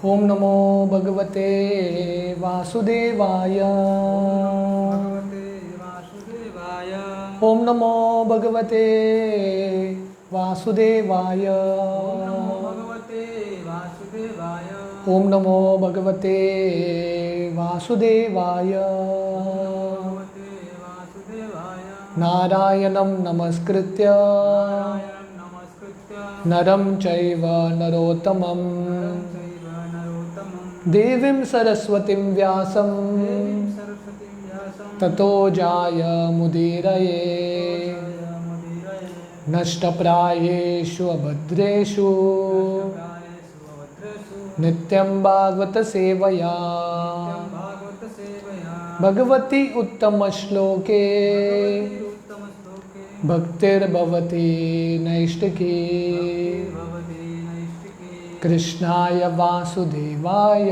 ओम नमो भगवते वासुदेवाय। ओम नमो भगवते वासुदेवाय। ओम नमो भगवते वासुदेवाय। नारायणं नमस्कृत्य नरं चैव नरोत्तमं देवीं सरस्वतीं व्यासं ततो जायमुदीरये। नष्टप्रायेषु अभद्रेषु नित्यं भागवत सेवया भगवती उत्तमश्लोके भक्तिर्भवति नैष्टिकी। कृष्णाय वासुदेवाय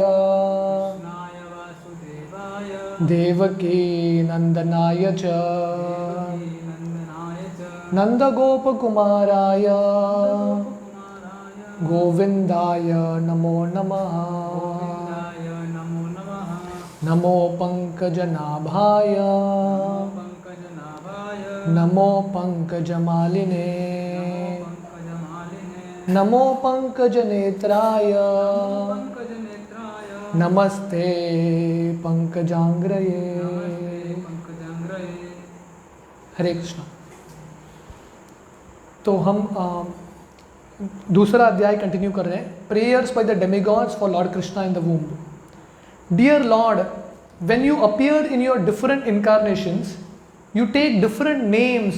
देवकी नंदनाय च नंदगोपकुमाराय गोविंदाय नमो नमः। नमो पंकजनाभाय नमो पंकजमालिने नमो पंकजनेत्राय नमस्ते पंकजांग्रये। हरे कृष्णा। तो हम दूसरा अध्याय कंटिन्यू कर रहे हैं। Prayers by the demigods for Lord Krishna in the womb. Dear Lord, when you appear in your different incarnations, you take different names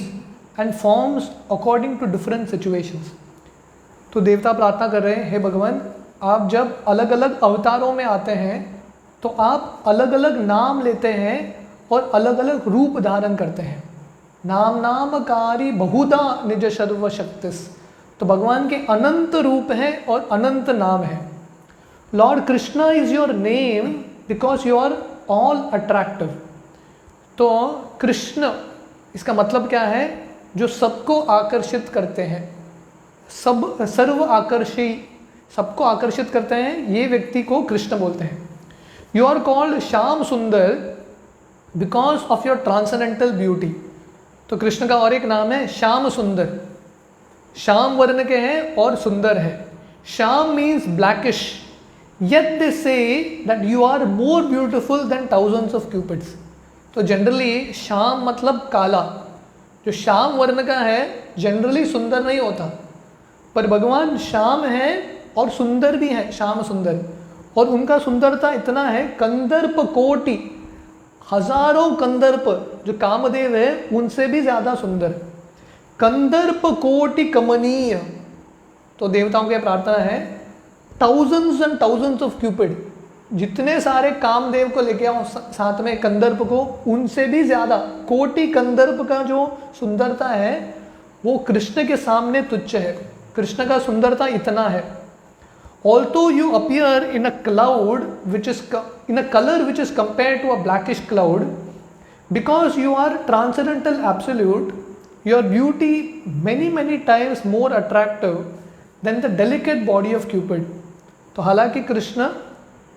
and forms according to different situations। तो देवता प्रार्थना कर रहे हैं, हे भगवान, आप जब अलग अलग अवतारों में आते हैं तो आप अलग अलग नाम लेते हैं और अलग अलग रूप धारण करते हैं। नाम नामकारी बहुधा निज सर्वशक्तिस। तो भगवान के अनंत रूप हैं और अनंत नाम हैं। Lord Krishna is your name because you are all attractive. तो कृष्ण, इसका मतलब क्या है? जो सबको आकर्षित करते हैं, सर्व आकर्षी, सबको आकर्षित करते हैं, ये व्यक्ति को कृष्ण बोलते हैं। यू आर कॉल्ड श्याम सुंदर because of your transcendental beauty. तो कृष्ण का और एक नाम है श्याम सुंदर। श्याम वर्ण के हैं और सुंदर है। Shyam means blackish, yet they say that you are more beautiful than thousands of cupids। तो जनरली श्याम मतलब काला, जो श्याम वर्ण का है जनरली सुंदर नहीं होता, पर भगवान श्याम है और सुंदर भी है, श्याम सुंदर। और उनका सुंदरता इतना है, कंदर्प कोटि, हजारों कंदर्प जो कामदेव है उनसे भी ज़्यादा सुंदर। कंदर्प कोटि कमनीय। तो देवताओं की प्रार्थना है, thousands and thousands of Cupid, जितने सारे कामदेव को लेके आओ साथ में कंदर्प को, उनसे भी ज़्यादा कोटि कंदर्प का जो सुंदरता है वो कृष्ण के सामने तुच्छ है। कृष्ण का सुंदरता इतना है। Also you appear in a cloud which is in a colour which is compare to a blackish cloud, because you are transcendental absolute, your beauty many many times more attractive than the delicate body of Cupid. तो हालांकि कृष्ण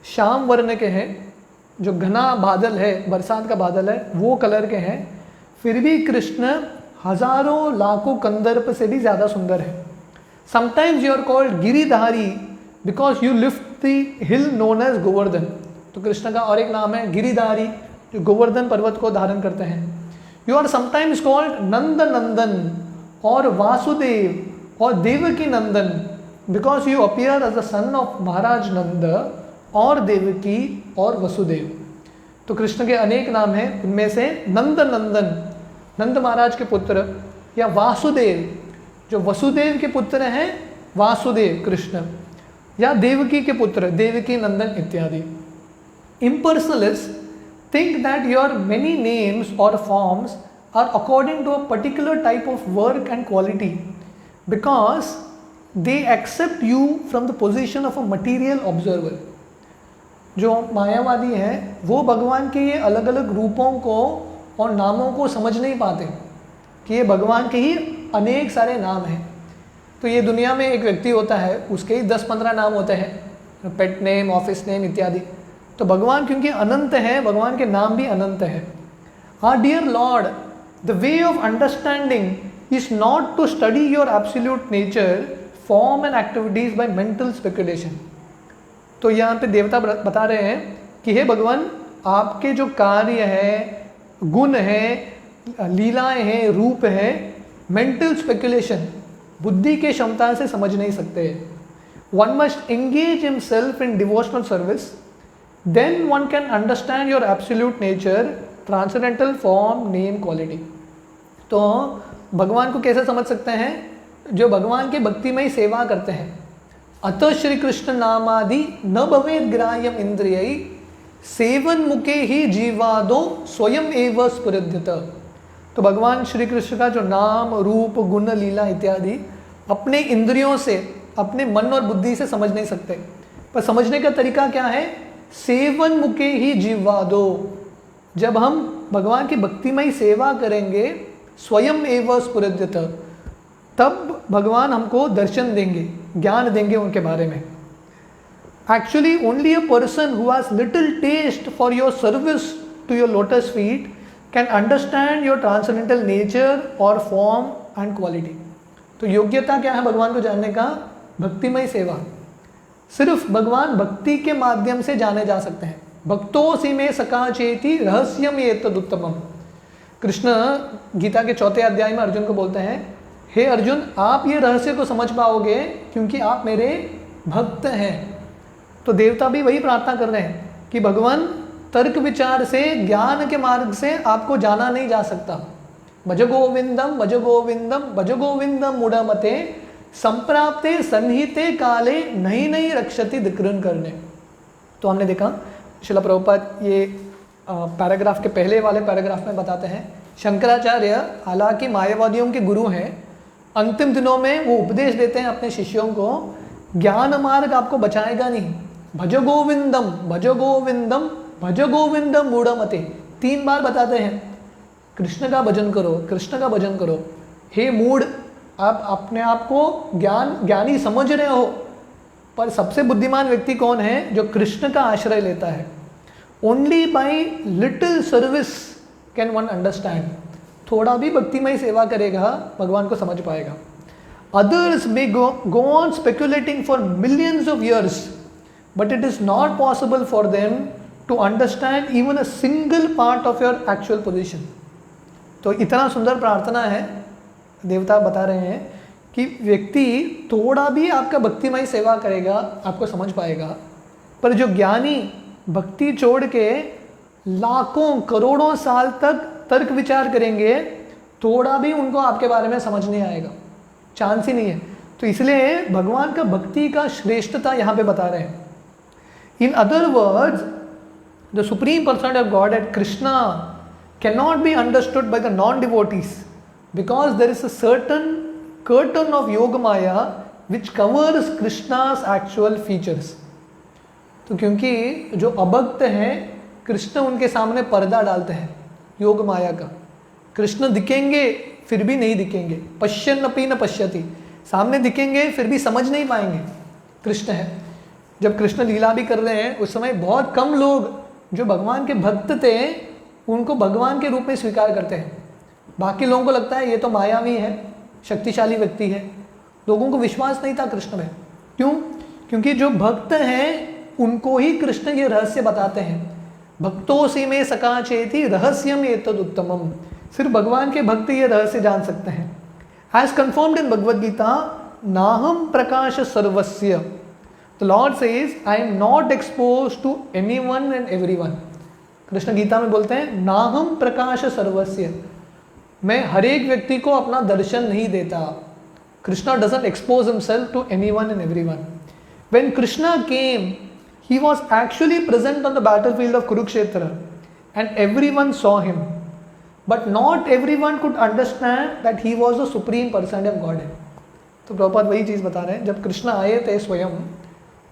श्याम वर्ण के हैं, जो घना बादल है, बरसात का बादल है, वो कलर के हैं, फिर भी कृष्ण हजारों लाखों कंदर्प से भी ज़्यादा सुंदर है। Sometimes you are called Giridhari because you lift the hill known as Govardhan. तो कृष्ण का और एक नाम है गिरिधारी, जो गोवर्धन पर्वत को धारण करते हैं। You are sometimes called Nand Nandan और वासुदेव और Devaki Nandan because you appear as the son of Maharaj Nand और देवकी और वसुदेव। तो कृष्ण के अनेक नाम हैं, उनमें से नंद नंदन, नंद महाराज के पुत्र, या वासुदेव, जो वसुदेव के पुत्र हैं, वासुदेव कृष्ण, या देवकी के पुत्र, देवकी नंदन इत्यादि। Impersonalists think that your many names or forms are according to a particular type of work and quality because they accept you from the position of a material observer। जो मायावादी हैं वो भगवान के ये अलग अलग रूपों को और नामों को समझ नहीं पाते कि ये भगवान के ही अनेक सारे नाम हैं। तो ये दुनिया में एक व्यक्ति होता है, उसके ही 10-15 नाम होते हैं, पेट नेम, ऑफिस नेम इत्यादि। तो भगवान क्योंकि अनंत है, भगवान के नाम भी अनंत है। Our dear Lord, the way of understanding is not to study your absolute nature, form and activities by mental speculation. तो यहाँ पे देवता बता रहे हैं कि हे भगवान, आपके जो कार्य है, गुण है, लीलाएं हैं, रूप है, मेंटल स्पेकुलेशन, बुद्धि के क्षमता से समझ नहीं सकते। One must engage himself in devotional service, then one can understand your absolute nature, transcendental form, name, quality. तो भगवान को कैसे समझ सकते हैं? जो भगवान के भक्तिमय सेवा करते हैं। अतः श्री कृष्ण नामादि न भवेद ग्राह्यम इंद्रिय, सेवन मुखे ही जीवादो स्वयं एव स्फुरद्यत। तो भगवान श्री कृष्ण का जो नाम, रूप, गुण, लीला इत्यादि अपने इंद्रियों से, अपने मन और बुद्धि से समझ नहीं सकते। पर समझने का तरीका क्या है? सेवन मुखे ही जीवादो। जब हम भगवान की भक्तिमय सेवा करेंगे, स्वयं एव स्फुरद्यत, तब भगवान हमको दर्शन देंगे, ज्ञान देंगे उनके बारे में। Actually, only a person who has little taste for your service to your lotus feet can understand your transcendental nature or form and quality. तो योग्यता क्या है भगवान को जानने का? भक्तिमय सेवा। सिर्फ भगवान भक्ति के माध्यम से जाने जा सकते हैं। भक्तोऽसि मे सखा चेति रहस्यम एतदुत्तमम्। कृष्ण गीता के 4 अध्याय में अर्जुन को बोलते हैं, हे अर्जुन, आप ये रहस्य को समझ पाओगे क्योंकि आप मेरे भक्त हैं। तो देवता भी वही प्रार्थना कर रहे हैं कि भगवान, तर्क विचार से, ज्ञान के मार्ग से आपको जाना नहीं जा सकता। भज गोविंदम भज गोविंदम भज गोविंदम मूढ़मते, संप्राप्ते सन्निहिते काले नहीं नहीं रक्षति धिक्कृन करने। तो हमने देखा श्रील प्रभुपाद ये पैराग्राफ के पहले वाले पैराग्राफ में बताते हैं, शंकराचार्य हालांकि मायावादियों के गुरु हैं, अंतिम दिनों में वो उपदेश देते हैं अपने शिष्यों को, ज्ञान मार्ग आपको बचाएगा नहीं। भज गोविंदम भज गोविंदम भज गोविंदम मूढ़मते 3 बार बताते हैं, कृष्ण का भजन करो, कृष्ण का भजन करो। हे मूढ़, आप अपने आप को ज्ञानी समझ रहे हो, पर सबसे बुद्धिमान व्यक्ति कौन है? जो कृष्ण का आश्रय लेता है। Only by little service can one understand. थोड़ा भी भक्तिमय सेवा करेगा, भगवान को समझ पाएगा। Others may go on speculating for millions of years, but it is not possible for them to understand even a single part of your actual position. तो इतना सुंदर प्रार्थना है, देवता बता रहे हैं कि व्यक्ति थोड़ा भी आपका भक्तिमय सेवा करेगा, आपको समझ पाएगा। पर जो ज्ञानी भक्ति छोड़ के लाखों करोड़ों साल तक तर्क विचार करेंगे, थोड़ा भी उनको आपके बारे में समझ नहीं आएगा, चांस ही नहीं है। तो इसलिए भगवान का भक्ति का श्रेष्ठता यहाँ पे बता रहे हैं। In other words, the supreme person of God at Krishna can not be understood by the non devotees because there is a certain curtain of Yog Maya which covers Krishna's actual features. तो क्योंकि जो अभक्त हैं, कृष्ण उनके सामने पर्दा डालते हैं योग माया का। कृष्ण दिखेंगे फिर भी नहीं दिखेंगे, पश्यन्नपि न पश्यति, सामने दिखेंगे फिर भी समझ नहीं पाएंगे कृष्ण है। जब कृष्ण लीला भी कर रहे हैं उस समय बहुत कम लोग जो भगवान के भक्त थे उनको भगवान के रूप में स्वीकार करते हैं। बाकी लोगों को लगता है ये तो मायावी है, शक्तिशाली व्यक्ति है। लोगों को विश्वास नहीं था कृष्ण में। क्यों? क्योंकि जो भक्त हैं उनको ही कृष्ण ये रहस्य बताते हैं। भक्तोऽसि मे सखा चेति रहस्यम एतदुत्तमम्। सिर्फ भगवान के भक्त ये रहस्य जान सकते हैं। As confirmed in Bhagavad Gita, नाहम प्रकाश सर्वस्य, the Lord says I am not expose to anyone and everyone. Krishna Gita में बोलते हैं नाहम प्रकाश सर्वस्य, मैं हर एक व्यक्ति को अपना दर्शन नहीं देता। Krishna doesn't expose himself to anyone and everyone. When Krishna came, he was actually present on the battlefield of Kurukshetra and everyone saw him, but not everyone could understand that he was the supreme person of Godhead. तो प्रभुपाद वही चीज़ बता रहे हैं, जब कृष्ण आए थे स्वयं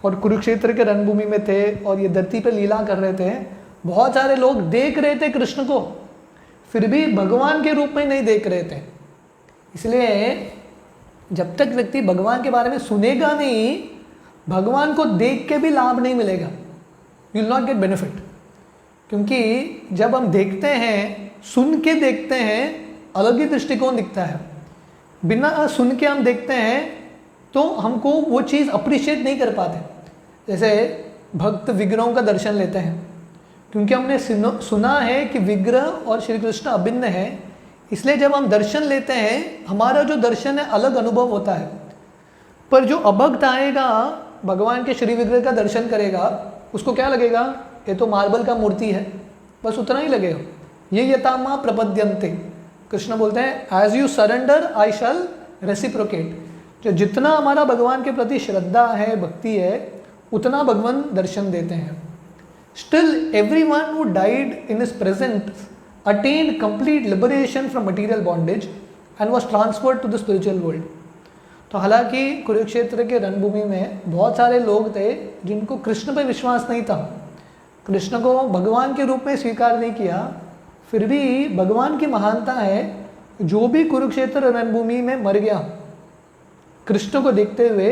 और कुरुक्षेत्र के रणभूमि में थे और ये धरती पर लीला कर रहे थे, बहुत सारे लोग देख रहे थे कृष्ण को, फिर भी भगवान के रूप में नहीं देख रहे थे। इसलिए जब तक व्यक्ति भगवान के बारे में सुनेगा नहीं, भगवान को देख के भी लाभ नहीं मिलेगा, you will not get benefit. क्योंकि जब हम देखते हैं, सुन के देखते हैं, अलग ही दृष्टिकोण दिखता है। बिना सुन के हम देखते हैं तो हमको वो चीज़ अप्रिशिएट नहीं कर पाते। जैसे भक्त विग्रहों का दर्शन लेते हैं, क्योंकि हमने सुना है कि विग्रह और श्री कृष्ण अभिन्न है, इसलिए जब हम दर्शन लेते हैं हमारा जो दर्शन है अलग अनुभव होता है। पर जो अभक्त आएगा, भगवान के श्री विग्रह का दर्शन करेगा, उसको क्या लगेगा, ये तो मार्बल का मूर्ति है, बस उतना ही लगेगा। ये यथामा प्रपद्यन्ते, कृष्ण बोलते हैं as you surrender I shall reciprocate. जो जितना हमारा भगवान के प्रति श्रद्धा है, भक्ति है, उतना भगवान दर्शन देते हैं। Still everyone who died in his presence attained complete liberation from material bondage and was transferred to the spiritual world. तो हालांकि कुरुक्षेत्र के रणभूमि में बहुत सारे लोग थे जिनको कृष्ण पर विश्वास नहीं था, कृष्ण को भगवान के रूप में स्वीकार नहीं किया, फिर भी भगवान की महानता है, जो भी कुरुक्षेत्र रणभूमि में मर गया कृष्ण को देखते हुए,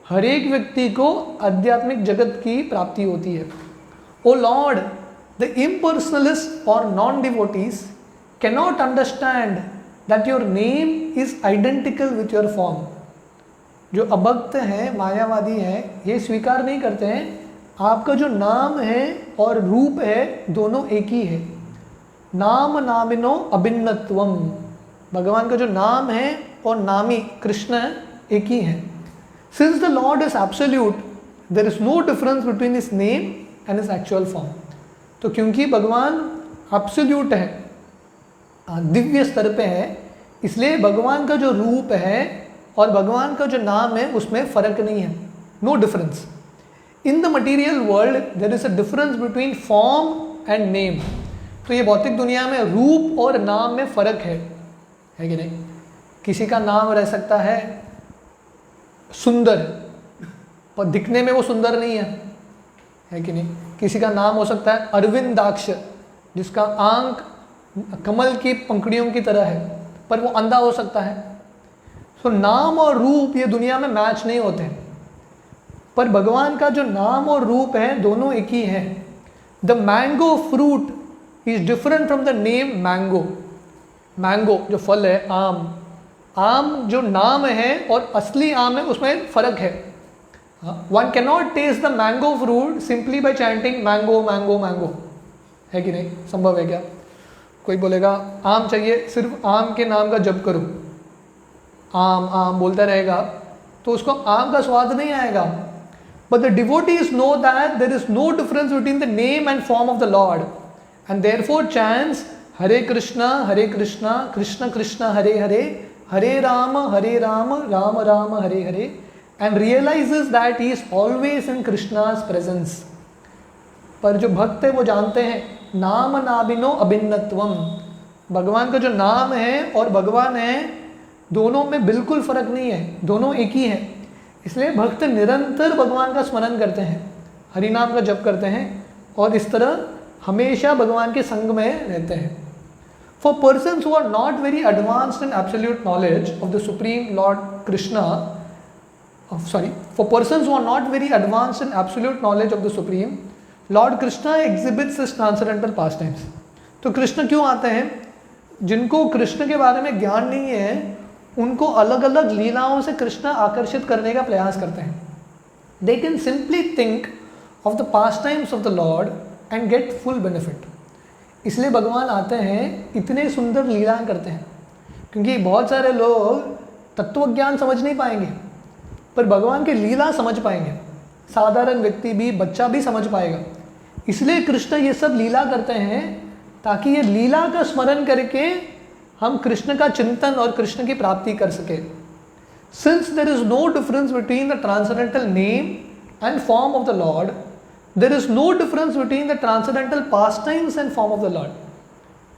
हर एक व्यक्ति को आध्यात्मिक जगत की प्राप्ति होती है। ओ लॉर्ड, द इम्पर्सनलिस्ट और non devotees cannot understand that your name is identical with your form. जो अभक्त हैं, मायावादी हैं, ये स्वीकार नहीं करते हैं आपका जो नाम है और रूप है दोनों एक ही है। नाम नामिनो अभिन्नत्वम, भगवान का जो नाम है और नामी कृष्ण एक ही है। Since the lord is absolute, there is no difference between his name and his actual form. तो क्योंकि भगवान एब्सोल्यूट है, दिव्य स्तर पे है, इसलिए भगवान का जो रूप है और भगवान का जो नाम है उसमें फर्क नहीं है, no difference. In the material world there is a difference between form and name. तो ये भौतिक दुनिया में रूप और नाम में फर्क है कि नहीं। किसी का नाम रह सकता है सुंदर, पर दिखने में वो सुंदर नहीं है कि नहीं। किसी का नाम हो सकता है अरविंदाक्ष, जिसका आंख कमल की पंखुड़ियों की तरह है, पर वो अंधा हो सकता है। सो नाम और रूप ये दुनिया में मैच नहीं होते हैं, पर भगवान का जो नाम और रूप है दोनों एक ही है। The mango fruit is different from the name mango. Mango जो फल है, आम जो नाम है और असली आम है उसमें फर्क है। One can not taste the mango fruit simply by chanting mango mango mango, है कि नहीं, संभव है क्या? कोई बोलेगा आम चाहिए, सिर्फ आम के नाम का जप करो, आम आम बोलता रहेगा, तो उसको आम का स्वाद नहीं आएगा। But the devotees know that there is no difference between the name and form of the lord, and therefore chants Hare Krishna Krishna Krishna Hare Hare, Hare Ram Ram Ram Hare Hare, and realises that he is always in Krishna's presence. पर जो भक्त है वो जानते हैं नाम नाबिनो अभिन्नत्वम, भगवान का जो नाम है और भगवान है दोनों में बिल्कुल फर्क नहीं है, दोनों एक ही है। इसलिए भक्त निरंतर भगवान का स्मरण करते हैं, हरि नाम का जप करते हैं और इस तरह हमेशा भगवान के संग में रहते हैं। For persons who are not very advanced in absolute knowledge of the Supreme Lord Krishna, for persons who are not very advanced in absolute knowledge of the Supreme Lord Krishna exhibits his transcendental pastimes। तो कृष्ण क्यों आते हैं? जिनको कृष्ण के बारे में ज्ञान नहीं है उनको अलग अलग लीलाओं से कृष्ण आकर्षित करने का प्रयास करते हैं। They can simply think of the pastimes of the Lord and get full benefit। इसलिए भगवान आते हैं, इतने सुंदर लीला करते हैं, क्योंकि बहुत सारे लोग तत्वज्ञान समझ नहीं पाएंगे पर भगवान की लीला समझ पाएंगे। साधारण व्यक्ति भी, बच्चा भी समझ पाएगा। इसलिए कृष्ण ये सब लीला करते हैं ताकि ये लीला का स्मरण करके हम कृष्ण का चिंतन और कृष्ण की प्राप्ति कर सके। Since there is no difference between the transcendental name and form of the lord, there is no difference between the transcendental pastimes and form of the lord.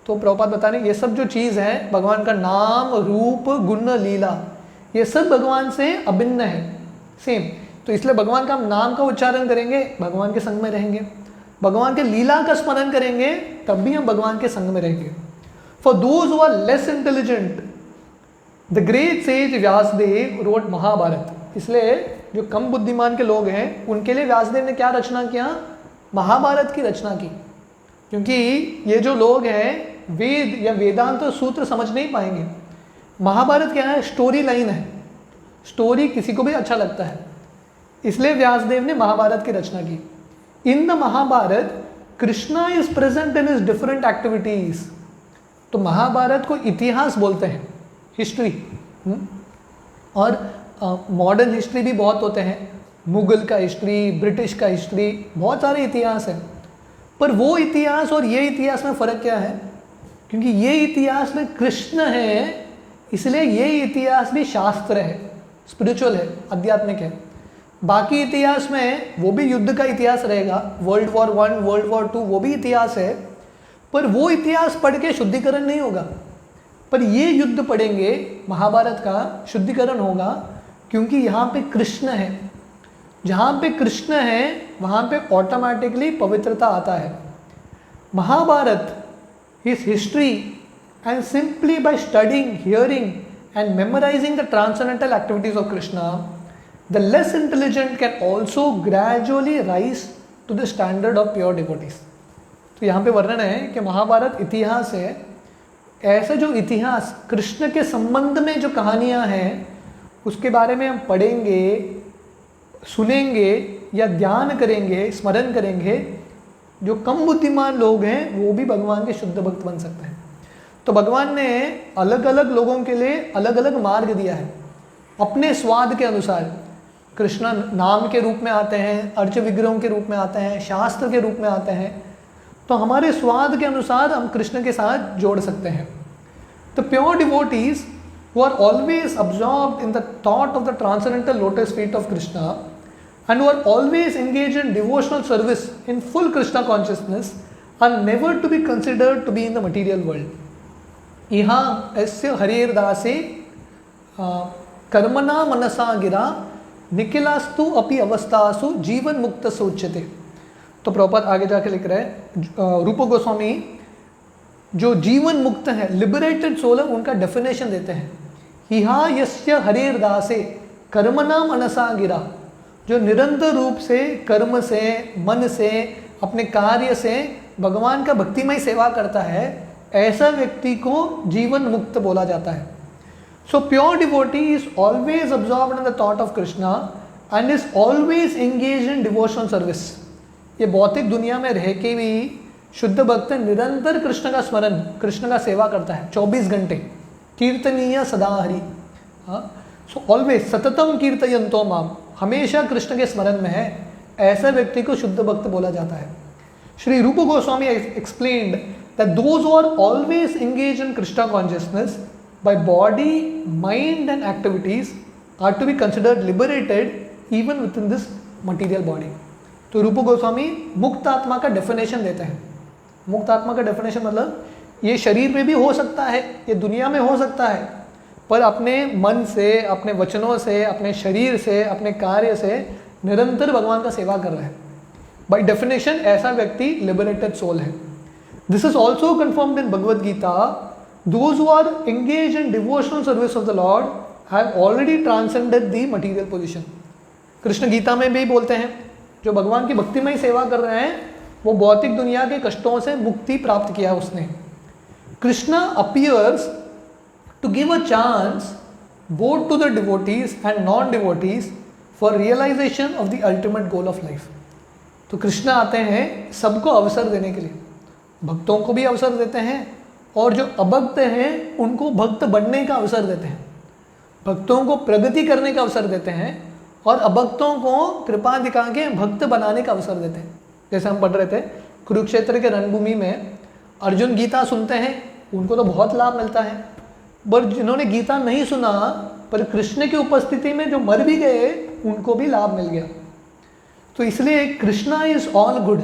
तो प्रभुपाद बता रहे ये सब जो चीज़ है, भगवान का नाम, रूप, गुण, लीला, ये सब भगवान से अभिन्न है, सेम। तो इसलिए भगवान का नाम का उच्चारण करेंगे, भगवान के संग में रहेंगे, भगवान के लीला का स्मरण करेंगे, तब भी हम भगवान के संग में रहेंगे। For those who are less intelligent, the great sage Vyasadeva wrote Mahabharata. इसलिए जो कम बुद्धिमान के लोग हैं, उनके लिए व्यासदेव ने क्या रचना किया? महाभारत की रचना की। क्योंकि ये जो लोग हैं वेद या वेदांत तो सूत्र समझ नहीं पाएंगे। महाभारत क्या है? स्टोरी लाइन है, स्टोरी किसी को भी अच्छा लगता है, इसलिए व्यासदेव ने महाभारत की रचना की। In the Mahabharata Krishna is present in his different activities. तो महाभारत को इतिहास बोलते हैं, हिस्ट्री। और मॉडर्न हिस्ट्री भी बहुत होते हैं, मुगल का हिस्ट्री, ब्रिटिश का हिस्ट्री, बहुत सारे इतिहास हैं। पर वो इतिहास और ये इतिहास में फ़र्क क्या है? क्योंकि ये इतिहास में कृष्ण है, इसलिए ये इतिहास भी शास्त्र है, स्पिरिचुअल है, आध्यात्मिक है। बाकी इतिहास में वो भी युद्ध का इतिहास रहेगा, वर्ल्ड वॉर 1, वर्ल्ड वॉर 2, वो भी इतिहास है, पर वो इतिहास पढ़ के शुद्धिकरण नहीं होगा। पर ये युद्ध पढ़ेंगे, महाभारत का शुद्धिकरण होगा, क्योंकि यहाँ पे कृष्ण है। जहाँ पे कृष्ण है वहाँ पे ऑटोमेटिकली पवित्रता आता है। Mahabharata is history, and simply by studying, hearing and memorising the transcendental activities of Krishna, the less intelligent can also gradually rise to the standard of pure devotees. तो यहाँ पे वर्णन है कि महाभारत इतिहास है। ऐसा जो इतिहास कृष्ण के संबंध में जो कहानियाँ हैं, उसके बारे में हम पढ़ेंगे, सुनेंगे या ध्यान करेंगे, स्मरण करेंगे, जो कम बुद्धिमान लोग हैं वो भी भगवान के शुद्ध भक्त बन सकते हैं। तो भगवान ने अलग अलग लोगों के लिए अलग अलग मार्ग दिया है, अपने स्वाद के अनुसार। कृष्ण नाम के रूप में आते हैं, अर्च विग्रहों के रूप में आते हैं, शास्त्र के रूप में आते हैं। तो हमारे स्वाद के अनुसार हम कृष्ण के साथ जोड़ सकते हैं। The pure devotees who are always absorbed in the thought of the transcendental lotus feet of Krishna and who are always engaged in devotional service in full Krishna consciousness are never to be considered to be in the material world. यहाँ ऐसे हरिर दासे कर्मणा मनसा गिरा निखिलास्तु अपि अवस्थासु जीवन मुक्त सोच्यते। तो प्रभुपाद आगे जाके लिख रहे हैं, रूप गोस्वामी जो जीवन मुक्त है, लिबरेटेड सोल है, उनका डेफिनेशन देते हैं। हिहा यस्य हरेर दासे कर्मणा मनसा गिरा, जो निरंतर रूप से कर्म से, मन से, अपने कार्य से भगवान का भक्तिमय सेवा करता है, ऐसा व्यक्ति को जीवन मुक्त बोला जाता है। So pure devotee is always absorbed in the thought of Krishna and is always engaged in devotional service. ये भौतिक दुनिया में रह के भी शुद्ध भक्त निरंतर कृष्ण का स्मरण, कृष्ण का सेवा करता है 24 घंटे। कीर्तनीय सदा हरि, सो ऑलवेज सततम कीर्तयंतो माम, हमेशा कृष्ण के स्मरण में है, ऐसा व्यक्ति को शुद्ध भक्त बोला जाता है। Shri Rupa Goswami explained that those who are always engaged in Krishna consciousness by body, mind and activities are to be considered liberated even within this material body. तो रूप गोस्वामी मुक्त आत्मा का डेफिनेशन देते हैं। मुक्त आत्मा का डेफिनेशन मतलब ये शरीर में भी हो सकता है, ये दुनिया में हो सकता है, पर अपने मन से, अपने वचनों से, अपने शरीर से, अपने कार्य से निरंतर भगवान का सेवा कर रहा है। बाय डेफिनेशन ऐसा व्यक्ति लिबरेटेड सोल है। This is also confirmed in Bhagavad Gita. Those who are engaged in devotional service of the lord have already transcended the material position. Krishna Gita में भी बोलते हैं, जो भगवान की भक्तिमय सेवा कर रहे हैं वो भौतिक दुनिया के कष्टों से मुक्ति प्राप्त किया उसने। Krishna appears to give a chance both to the devotees and non devotees for realisation of the ultimate goal of life. तो कृष्ण आते हैं सबको अवसर देने के लिए, भक्तों को भी अवसर देते हैं और जो अभक्त हैं उनको भक्त बनने का अवसर देते हैं, भक्तों को प्रगति करने का अवसर देते हैं और अभक्तों को कृपा दिखा के भक्त बनाने का अवसर देते हैं। जैसे हम पढ़ रहे थे कुरुक्षेत्र के रणभूमि में अर्जुन गीता सुनते हैं, उनको तो बहुत लाभ मिलता है, पर जिन्होंने गीता नहीं सुना पर कृष्ण की उपस्थिति में जो मर भी गए उनको भी लाभ मिल गया। तो इसलिए कृष्णा इज ऑल गुड।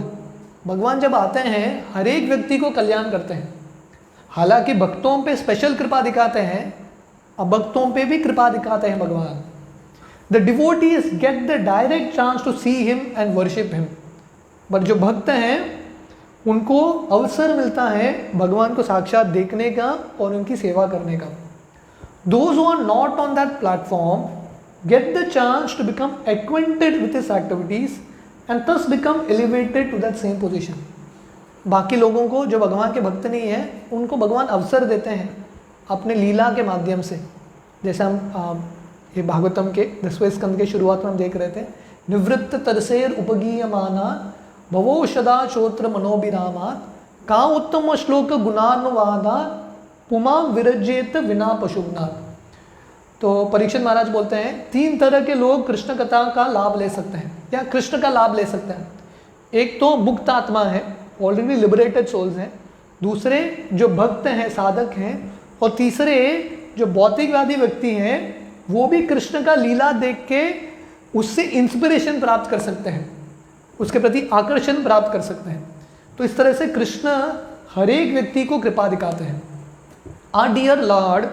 भगवान जब आते हैं हर एक व्यक्ति को कल्याण करते हैं। हालांकि भक्तों पे स्पेशल कृपा दिखाते हैं, अभक्तों पे भी कृपा दिखाते हैं भगवान। The devotees get the direct chance to see him and worship him. पर जो भक्त हैं उनको अवसर मिलता है भगवान को साक्षात देखने का और उनकी सेवा करने का। Those who are not on that platform get the chance to become acquainted with his activities and thus become elevated to that same position. बाकी लोगों को जो भगवान के भक्त नहीं है उनको भगवान अवसर देते हैं अपने लीला के माध्यम से। जैसे हम ये भागवतम के 10वें स्कंद के शुरुआत में हम देख रहे थे, निवृत्त तरसेर उपगीयमाना भवो सदा श्रोत्र मनोभिरामात् का उत्तम श्लोक गुणानुवादा पुमा विरजेत विना पशुनाथ। तो परीक्षित महाराज बोलते हैं 3 तरह के लोग कृष्ण कथा का लाभ ले सकते हैं या कृष्ण का लाभ ले सकते हैं। एक तो मुक्त आत्मा है, ऑलरेडी लिबरेटेड सोल्स हैं, दूसरे जो भक्त हैं, साधक हैं, और तीसरे जो भौतिकवादी व्यक्ति हैं वो भी कृष्ण का लीला देख के उससे इंस्पिरेशन प्राप्त कर सकते हैं, उसके प्रति आकर्षण प्राप्त कर सकते हैं। तो इस तरह से कृष्ण हर एक व्यक्ति को कृपा दिखाते हैं। Our dear Lord,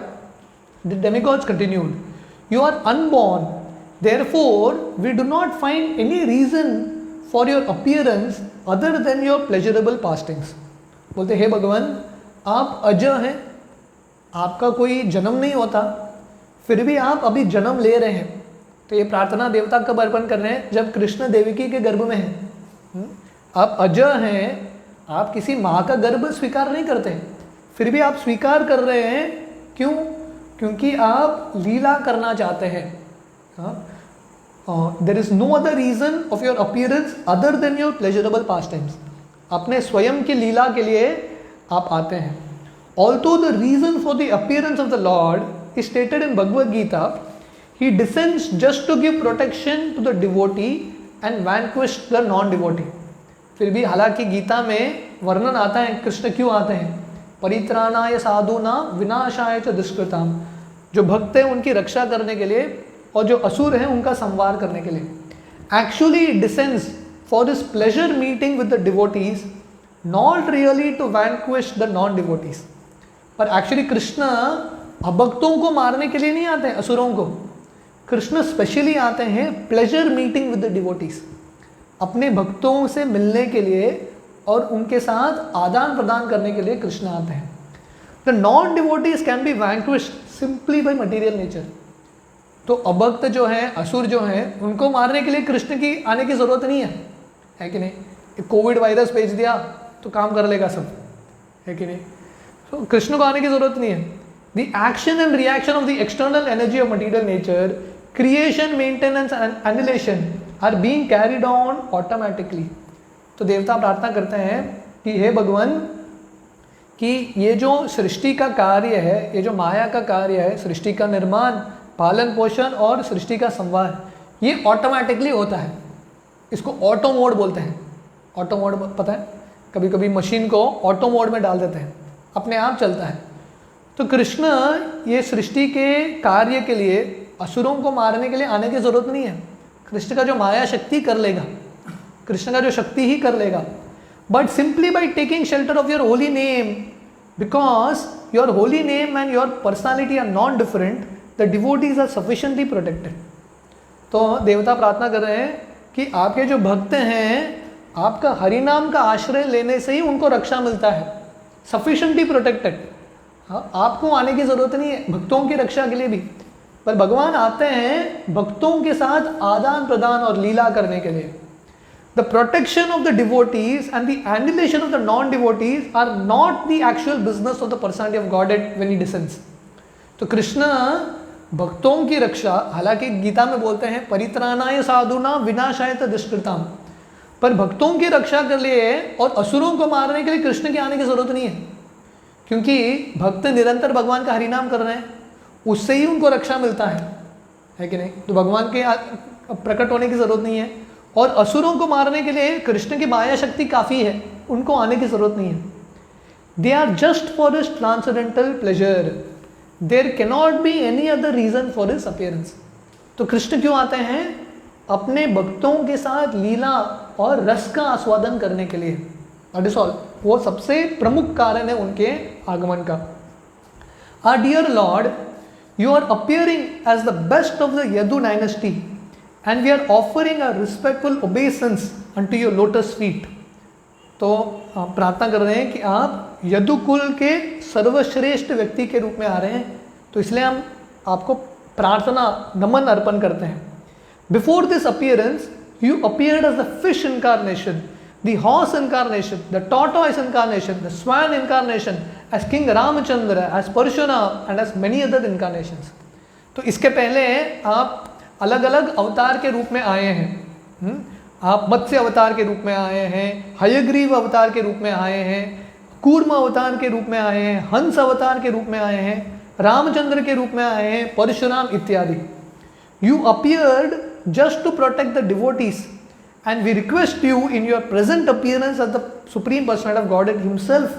the demigods continued, you are unborn, therefore we do not find any reason for your appearance other than your pleasurable pastings. बोलते हे भगवान, आप अज हैं, आपका कोई जन्म नहीं होता, फिर भी आप अभी जन्म ले रहे हैं। तो ये प्रार्थना देवता कब अर्पण कर रहे हैं? जब कृष्ण देवकी के गर्भ में हैं। आप अज हैं, आप किसी माँ का गर्भ स्वीकार नहीं करते, फिर भी आप स्वीकार कर रहे हैं। क्यों? क्योंकि आप लीला करना चाहते हैं। There is no other reason of your appearance other than your pleasurable pastimes. अपने स्वयं की लीला के लिए आप आते हैं। Also the reason for the appearance of the lord is stated in Bhagavad Gita, he descends just to give protection to the devotee and vanquish the non devotee. फिर भी हालांकि गीता में वर्णन आता है कृष्ण क्यों आते हैं, परित्राणाय साधूना विनाशाय च दुष्कृताम, जो भक्त हैं उनकी रक्षा करने के लिए और जो असुर हैं उनका संहार करने के लिए। Actually descends for this pleasure meeting with the devotees, not really to vanquish the non devotees. पर एक्चुअली कृष्ण अभक्तों को मारने के लिए नहीं आते हैं, असुरों को। कृष्ण स्पेशली आते हैं pleasure meeting with the devotees, अपने भक्तों से मिलने के लिए और उनके साथ आदान प्रदान करने के लिए कृष्ण आते हैं। The non devotees can be vanquished simply by material nature. तो अभक्त जो हैं, असुर जो हैं, उनको मारने के लिए कृष्ण की आने की जरूरत नहीं है कि नहीं? कोविड वायरस भेज दिया तो काम कर लेगा सब, है कि नहीं? तो कृष्ण को आने की जरूरत नहीं है। The action and reaction of the external energy of material nature, creation, maintenance and annihilation are being carried on automatically. तो देवता प्रार्थना करते हैं कि हे भगवान, कि ये जो सृष्टि का कार्य है, ये जो माया का कार्य है, सृष्टि का निर्माण, पालन पोषण और सृष्टि का संवार, ये ऑटोमेटिकली होता है। इसको ऑटो मोड बोलते हैं। ऑटो मोड पता है? कभी कभी मशीन को ऑटो मोड में डाल देते हैं, अपने आप चलता है। तो कृष्ण ये सृष्टि के कार्य के लिए असुरों को मारने के लिए आने की जरूरत नहीं है। कृष्ण का जो माया शक्ति कर लेगा, कृष्ण का जो शक्ति ही कर लेगा। But simply by taking shelter of your holy name, because your holy name and your personality are not different, the devotees are sufficiently protected. तो देवता प्रार्थना कर रहे हैं कि आपके जो भक्त हैं, आपका हरिनाम का आश्रय लेने से ही उनको रक्षा मिलता है, सफिशिएंटली प्रोटेक्टेड। हाँ, आपको आने की जरूरत नहीं है भक्तों की रक्षा के लिए भी, पर भगवान आते हैं भक्तों के साथ आदान प्रदान और लीला करने के लिए। The protection of the devotees and the annihilation of the non-devotees are not the actual business of the personality of Godhead when he descends. तो कृष्ण भक्तों की रक्षा, हालांकि गीता में बोलते हैं परित्राणाय साधुना विनाशाय च दुष्कृताम, पर भक्तों की रक्षा के लिए और असुरों को मारने के लिए कृष्ण के आने की जरूरत नहीं है, क्योंकि भक्त निरंतर भगवान का हरिनाम कर रहे हैं, उससे ही उनको रक्षा मिलता है कि नहीं? तो भगवान के प्रकट होने की जरूरत नहीं है। और असुरों को मारने के लिए कृष्ण की माया शक्ति काफ़ी है, उनको आने की ज़रूरत नहीं है। They are just for his transcendental pleasure, there cannot be any other reason for his appearance. तो कृष्ण क्यों आते हैं? अपने भक्तों के साथ लीला और रस का आस्वादन करने के लिए। That is all. वो सबसे प्रमुख कारण है उनके आगमन का। Our dear lord, you are appearing as the best of the Yadu dynasty and we are offering a respectful obeisance unto your lotus feet। तो प्रार्थना कर रहे हैं कि आप यदुकुल के सर्वश्रेष्ठ व्यक्ति के रूप में आ रहे हैं, तो इसलिए हम आपको प्रार्थना नमन अर्पण करते हैं। Before this appearance you appeared as the fish incarnation, the horse incarnation, the tortoise incarnation, the swan incarnation, as king Ramachandra, as Parashurama and as many other incarnations. तो इसके पहले आप अलग अलग अवतार के रूप में आए हैं। आप मत्स्य अवतार के रूप में आए हैं, हयग्रीव अवतार के रूप में आए हैं, कूर्म अवतार के रूप में आए हैं, हंस अवतार के रूप में आए हैं, रामचंद्र के रूप में आए हैं, परशुराम इत्यादि। You appeared just to protect the devotees, and we request you in your present appearance as the Supreme Personality of Godhead Himself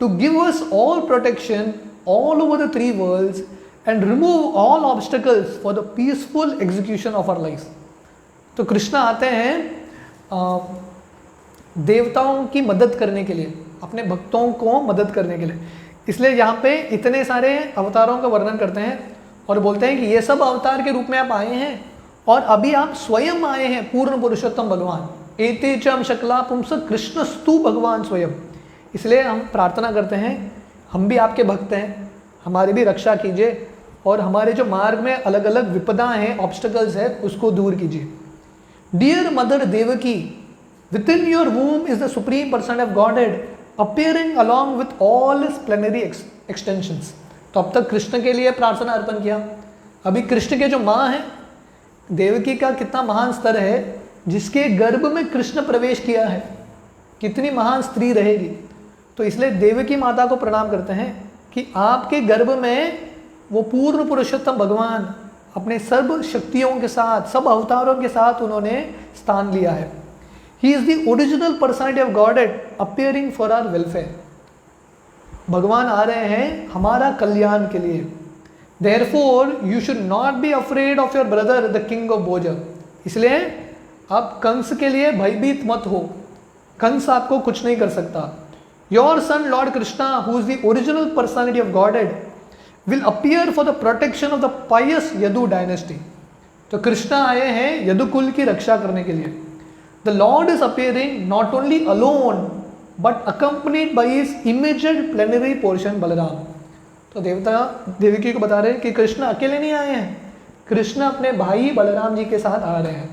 to give us all protection all over the three worlds and remove all obstacles for the peaceful execution of our lives. तो कृष्ण आते हैं देवताओं की मदद करने के लिए, अपने भक्तों को मदद करने के लिए। इसलिए यहाँ पे इतने सारे अवतारों का वर्णन करते हैं और बोलते हैं कि ये सब अवतार के रूप में आप आए हैं और अभी आप स्वयं आए हैं पूर्ण पुरुषोत्तम भगवान। एते चम शकला पुंस कृष्णस्तु भगवान स्वयं। इसलिए हम प्रार्थना करते हैं, हम भी आपके भक्त हैं, हमारी भी रक्षा कीजिए और हमारे जो मार्ग में अलग अलग विपदाएं हैं, ऑब्स्टिकल्स है, उसको दूर कीजिए। Dear mother Devaki, within your womb is the supreme personality of godhead appearing along with all his plenary extensions. तो अब तक कृष्ण के लिए प्रार्थना अर्पण किया, अभी कृष्ण के जो माँ हैं, देवकी का कितना महान स्तर है, जिसके गर्भ में कृष्ण प्रवेश किया है, कितनी महान स्त्री रहेगी। तो इसलिए देवकी माता को प्रणाम करते हैं कि आपके गर्भ में वो पूर्ण पुरुषोत्तम भगवान अपने सर्व शक्तियों के साथ, सब अवतारों के साथ उन्होंने स्थान लिया है। He is the original personality of godhead appearing for our welfare. भगवान आ रहे हैं हमारा कल्याण के लिए। Therefore, you should not be afraid of your brother, the king of Bhoja. इसलिए आप कंस के लिए भयभीत मत हो, कंस आपको कुछ नहीं कर सकता। Your son Lord Krishna, who is the original personality of Godhead, will appear for the protection of the pious Yadu dynasty. तो कृष्णा आए हैं यदुकुल की रक्षा करने के लिए। The Lord is appearing not only alone, but accompanied by his immediate plenary portion Balaram. तो देवता देवकी को बता रहे हैं कि कृष्ण अकेले नहीं आए हैं, कृष्ण अपने भाई बलराम जी के साथ आ रहे हैं।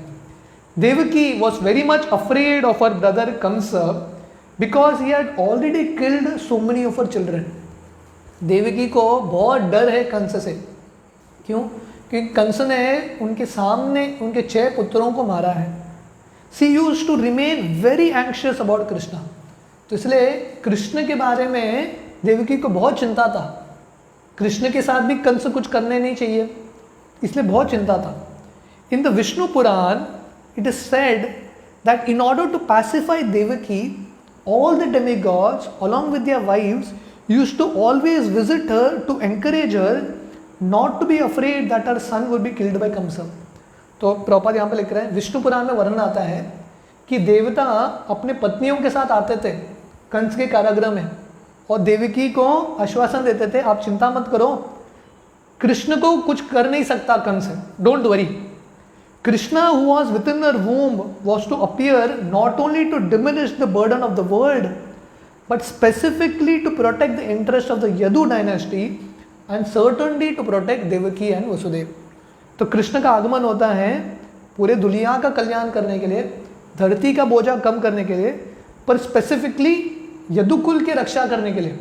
Devaki was very much afraid of her brother Kansa because he had already killed so many of her children. Devaki को बहुत डर है कंस से। क्यों? क्योंकि कंस ने उनके सामने उनके 6 पुत्रों को मारा है। She used to remain very anxious about Krishna. तो इसलिए कृष्ण के बारे में देवकी को बहुत चिंता था, कृष्ण के साथ भी कंस कुछ करने नहीं चाहिए, इसलिए बहुत चिंता था। In the Vishnu Purana it is said that in order to pacify Devaki all the demigods along with their wives used to always visit her to encourage her not to be afraid that her son would be killed by Kansa. तो प्रभुपाद यहाँ पे लिख रहे हैं, विष्णु पुराण में वर्णन आता है कि देवता अपने पत्नियों के साथ आते थे कंस के कारागृह में और देवकी को आश्वासन देते थे, आप चिंता मत करो, कृष्ण को कुछ कर नहीं सकता Kansa, don't worry. Krishna who was within her womb was to appear not only to diminish the burden of the world but specifically to protect the interest of the Yadu dynasty and certainly to protect Devaki and Vasudev. तो कृष्ण का आगमन होता है पूरे दुनिया का कल्याण करने के लिए, धरती का बोझा कम करने के लिए, पर स्पेसिफिकली यदुकुल की रक्षा करने के लिए,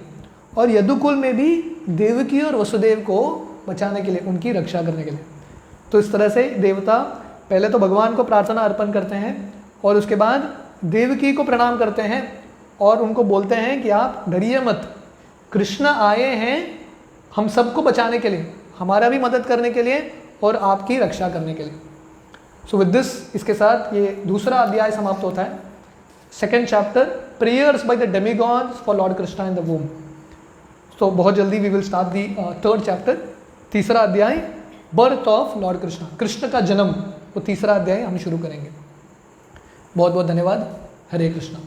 और यदुकुल में भी देवकी और वसुदेव को बचाने के लिए, उनकी रक्षा करने के लिए। तो इस तरह से देवता पहले तो भगवान को प्रार्थना अर्पण करते हैं और उसके बाद देवकी को प्रणाम करते हैं और उनको बोलते हैं कि आप डरिए मत, कृष्ण आए हैं हम सबको बचाने के लिए, हमारा भी मदद करने के लिए और आपकी रक्षा करने के लिए। सो विद दिस, इसके साथ ये दूसरा अध्याय समाप्त होता है। Second chapter, prayers by the demigods for Lord Krishna in the womb. तो बहुत जल्दी we will start the third chapter, तीसरा अध्याय, birth of lord Krishna, Krishna का जन्म, वो तीसरा अध्याय हम शुरू करेंगे। बहुत बहुत धन्यवाद। हरे कृष्णा।